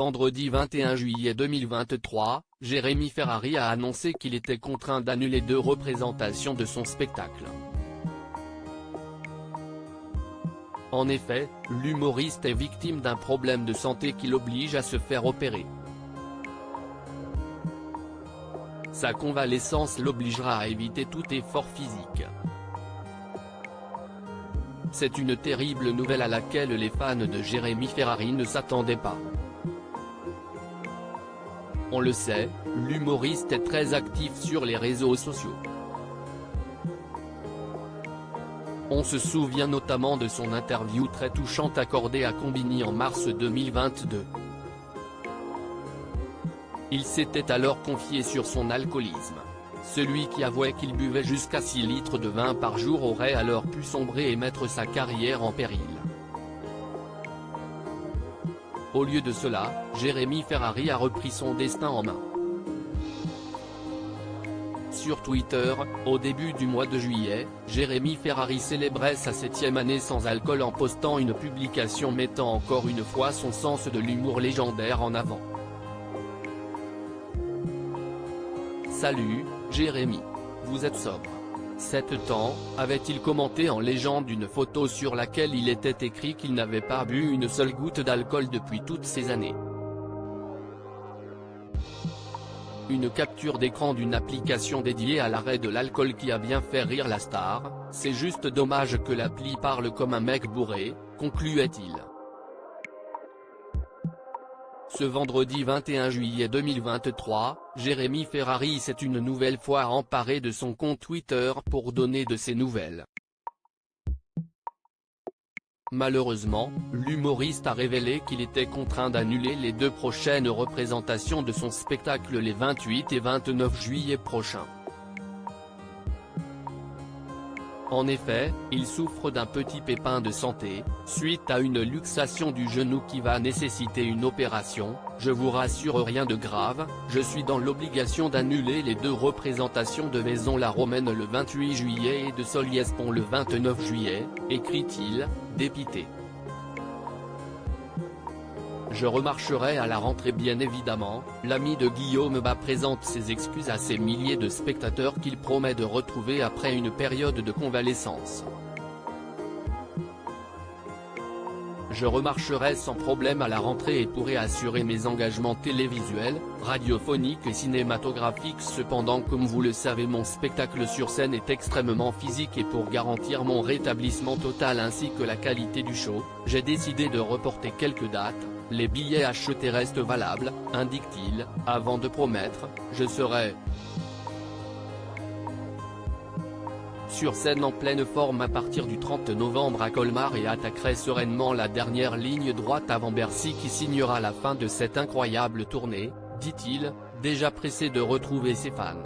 vendredi 21 juillet 2023, Jérémy Ferrari a annoncé qu'il était contraint d'annuler 2 représentations de son spectacle. En effet, l'humoriste est victime d'un problème de santé qui l'oblige à se faire opérer. Sa convalescence l'obligera à éviter tout effort physique. C'est une terrible nouvelle à laquelle les fans de Jérémy Ferrari ne s'attendaient pas. On le sait, l'humoriste est très actif sur les réseaux sociaux. On se souvient notamment de son interview très touchante accordée à Combini en mars 2022. Il s'était alors confié sur son alcoolisme. Celui qui avouait qu'il buvait jusqu'à 6 litres de vin par jour aurait alors pu sombrer et mettre sa carrière en péril. Au lieu de cela, Jérémy Ferrari a repris son destin en main. Sur Twitter, au début du mois de juillet, Jérémy Ferrari célébrait sa 7e année sans alcool en postant une publication mettant encore une fois son sens de l'humour légendaire en avant. Salut, Jérémy. Vous êtes sobre. 7 temps, avait-il commenté en légende une photo sur laquelle il était écrit qu'il n'avait pas bu une seule goutte d'alcool depuis toutes ces années. Une capture d'écran d'une application dédiée à l'arrêt de l'alcool qui a bien fait rire la star, c'est juste dommage que l'appli parle comme un mec bourré, concluait-il. Ce vendredi 21 juillet 2023, Jérémy Ferrari s'est une nouvelle fois emparé de son compte Twitter pour donner de ses nouvelles. Malheureusement, l'humoriste a révélé qu'il était contraint d'annuler les 2 prochaines représentations de son spectacle les 28 et 29 juillet prochains. En effet, il souffre d'un petit pépin de santé, suite à une luxation du genou qui va nécessiter une opération. Je vous rassure, rien de grave, je suis dans l'obligation d'annuler les 2 représentations de Vaison-la-Romaine le 28 juillet et de Solliès-Pont le 29 juillet, écrit-il, dépité. Je remarcherai à la rentrée bien évidemment. L'ami de Guillaume Bas présente ses excuses à ces milliers de spectateurs qu'il promet de retrouver après une période de convalescence. Je remarcherai sans problème à la rentrée et pourrai assurer mes engagements télévisuels, radiophoniques et cinématographiques. Cependant, comme vous le savez, mon spectacle sur scène est extrêmement physique et pour garantir mon rétablissement total ainsi que la qualité du show, j'ai décidé de reporter quelques dates. Les billets achetés restent valables, indique-t-il, avant de promettre « Je serai sur scène en pleine forme à partir du 30 novembre à Colmar et attaquerai sereinement la dernière ligne droite avant Bercy qui signera la fin de cette incroyable tournée », dit-il, déjà pressé de retrouver ses fans.